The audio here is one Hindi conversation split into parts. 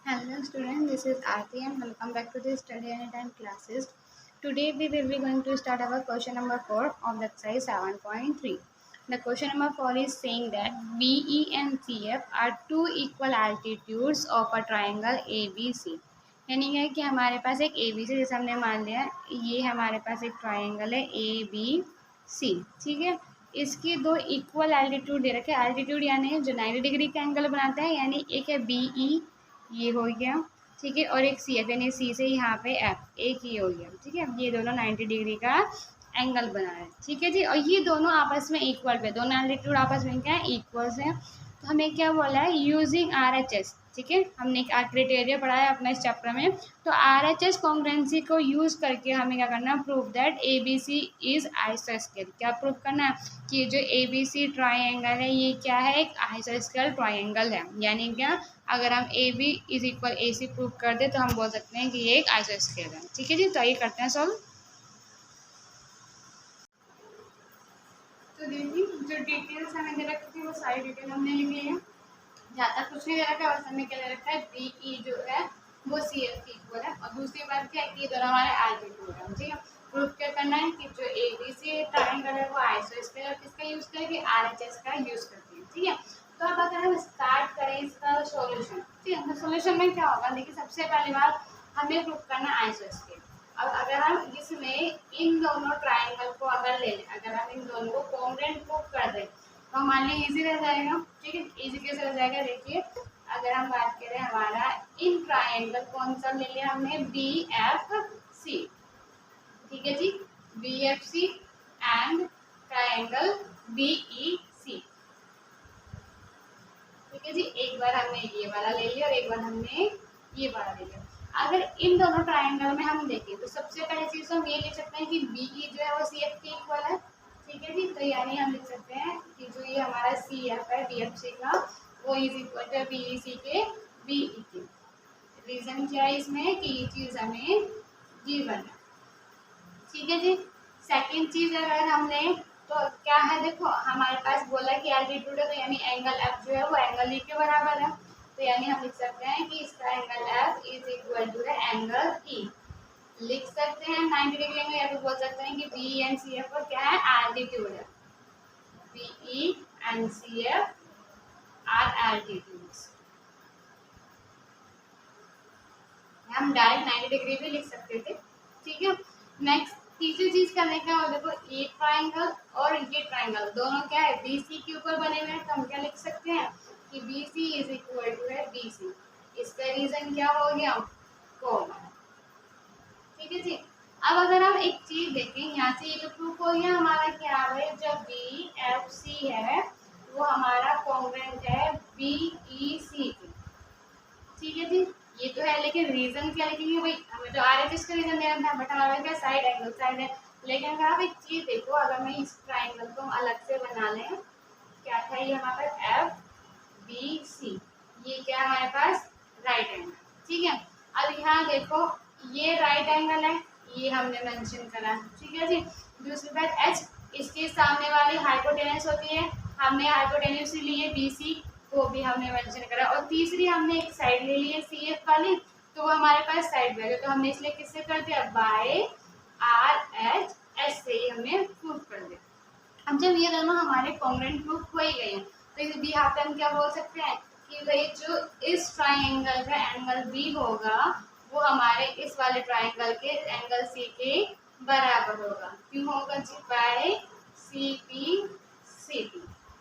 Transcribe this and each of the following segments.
Hello students, this is Aarti and welcome back to the Study Anytime classes. Today we will be going to start our question number 4 of the exercise 7.3. The question number 4 is saying that BE and CF are two equal altitudes of a triangle ABC. यानी क्या है कि हमारे पास एक ABC जैसे हमने मान लिया ये हमारे पास एक ट्राइंगल है ABC, ठीक है। इसकी दो इक्वल एल्टीट्यूड दे रखे, एल्टीट्यूड यानी जो 90 डिग्री का एंगल बनाता है, यानी एक है BE, ये हो गया, ठीक है, और एक सी एफ यानी सी से यहाँ पे एफ, एक ये हो गया, ठीक है। ये दोनों 90 डिग्री का एंगल बना है, ठीक है जी। और ये दोनों आपस में इक्वल पे, दोनों एल्टीट्यूड आपस में क्या है, इक्वल्स हैं। तो हमें क्या बोला है, यूजिंग RHS, ठीक है। हमने एक क्राइटेरिया पढ़ा है अपना इस चैप्टर में। तो RHS कॉन्ग्रुएंसी को यूज करके हमें क्या करना है, प्रूव दैट ABC इज आइसोस्केल। क्या प्रूव करना है कि जो ABC ट्राइंगल है ये क्या है, एक आइसोस्केल ट्राइंगल है। यानी क्या, अगर हम AB is equal AC prove कर दे तो हम बोल सकते हैं कि ये एक आइसोस्केल है, ठीक है जी। तो आइए करते हैं सॉल्व। तो देखिए जो डिटेल्स हमें दे रखी थी वो सारी डिटेल हमने लिख ली है। जहाँ तक कुछ नहीं दे रखा है, बस हमें क्या दे रखा है, BE जो है वो CF की इक्वल है। और दूसरी बात क्या है कि ये दोनों हमारे एल्टीट्यूड है, ठीक है। प्रूफ क्या करना है कि जो ABC ट्राइंगल है वो आइसोस्केल है, किसका यूज करेंगे, RHS का यूज करते हैं, ठीक है। तो अब अगर हम स्टार्ट करें इसका सॉल्यूशन, ठीक है। तो सॉल्यूशन में क्या होगा, देखिए सबसे पहली बात हमें प्रूफ करना है आइसोस्केल। अब अगर हम इसमें इन दोनों ट्राइंगल को अगर ले लें, अगर हम इन दोनों को कॉन्ग्रुएंट प्रूफ कर दें तो हमारे लिए इजी रह जाएगा, ठीक है। इजी कैसे रह जाएगा, देखिए अगर हम बात करें हमारा इन ट्राइंगल कौन सा ले लिया हमने, BFC, ठीक है जी, BFC एंड ट्राइंगल BEC, ठीक है जी। एक बार हमने ये वाला ले लिया और एक बार हमने ये वाला ले लिया। अगर इन दोनों ट्राइंगल में हम देखें तो सबसे पहले चीज तो हम ये लिख सकते हैं कि BE जो है वो CF के इक्वल है, ठीक है जी। तो यानी हम लिख सकते हैं कि जो ये हमारा CF है BFC का वो इज इक्वल टू BEC के BE के। रीजन क्या है इसमें कि ये चीज हमें गिवन है, ठीक है जी। सेकंड चीज अगर हमने, तो क्या है, देखो हमारे पास बोला कि एल्टीट्यूड है, तो यानी एंगल एफ जो है वो एंगल ई के बराबर है। तो यानी हम लिख सकते हैं कि इसका angle F is equal to the angle E. लिख सकते हैं 90 डिग्री में, या फिर बोल सकते हैं कि बी एंड सी एफ पर क्या है, एल्टीट्यूड है। बीई एंड सी एफ आर एल्टीट्यूड्स। हम डायरेक्ट 90 डिग्री भी लिख सकते थे, ठीक है। नेक्स्ट तीसरी चीज करने का, और देखो ये ट्राइंगल और ये ट्राइंगल दोनों क्या है, BC के ऊपर बने हुए हैं। तो हम क्या लिख सकते हैं कि BC इज इक्वल टू है BC। इसका रीजन क्या हो गया, कॉमन, ठीक है जी। अब अगर हम एक चीज देखें, यहाँ से ये तो प्रूफ हो गया हमारा क्या है, जो BFC है वो हमारा कॉन्ग्रुएंट है BEC के, ठीक है जी। ये तो है, लेकिन रीजन क्या लिखेंगे भाई, हमें तो RHS का रीजन देना था, बट हमारा क्या साइड एंगल साइड है। लेकिन अगर आप एक चीज देखो, अगर मैं इस ट्राइंगल को अलग से बना लें, क्या था ये हमारे पास FBC, ये क्या है हमारे पास राइट एंगल, ठीक है। अब यहाँ देखो ये राइट एंगल है, ये हमने मेंशन करा, ठीक है जी। दूसरी बात H, इसके सामने वाली हाइपोटेनस होती है, हमने हाइपोटेनस ली है BC, वो भी हमने मेंशन करा। और तीसरी हमने एक साइड ले ली है CF वाली, तो वो हमारे पास साइड वैल्यू, तो हमने इसलिए किससे कर दिया, बाय RHS से ही हमने प्रूफ कर दिया। अब जब ये दोनों हमारे कॉन्ग्रुएंट प्रूफ हो ही गए हैं, तो इस यहाँ पे हम क्या बोल सकते हैं कि भाई जो इस ट्राइंगल का एंगल B होगा वो हमारे इस वाले ट्राइंगल के एंगल C के बराबर होगा। क्यों होगा जी, बाय CPCT,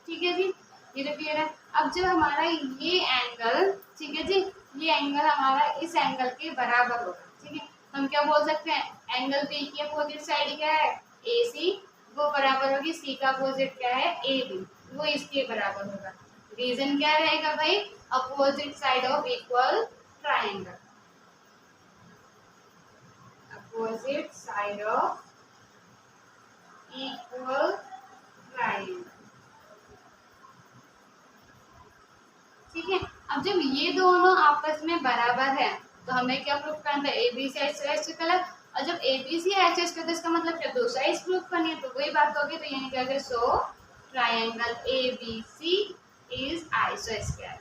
ठीक है जी। ये तो क्लियर है। अब जब हमारा ये एंगल, ठीक है जी, ये एंगल हमारा इस एंगल के बराबर होगा, ठीक है। हम क्या बोल सकते हैं, एंगल B की अपोजिट साइड क्या है, AC, वो बराबर होगी C का अपोजिट क्या है, AB, वो इसके बराबर होगा। रीजन क्या रहेगा भाई, opposite side of equal triangle, opposite side of equal triangle, ठीक है। अब जब ये दोनों आपस में बराबर है तो हमें क्या प्रूफ करना है, ABC आइसोस्केल है। और जब ABC आइसोस्केल तो इसका मतलब क्या, दो साइड्स प्रूफ करनी है, तो वही बात होगी। तो यानी क्या, सो ट्राइंगल ABC इज आइसोस्केल,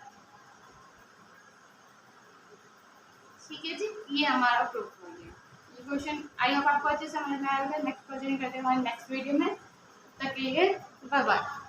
ठीक है जी, ये हमारा प्रूफ हो गया। ये क्वेश्चन आई होप आपको अच्छे से समझ में आया होगा। नेक्स्ट क्वेश्चन करते हैं हमारे नेक्स्ट वीडियो में। तब तक के लिए बाय बाय।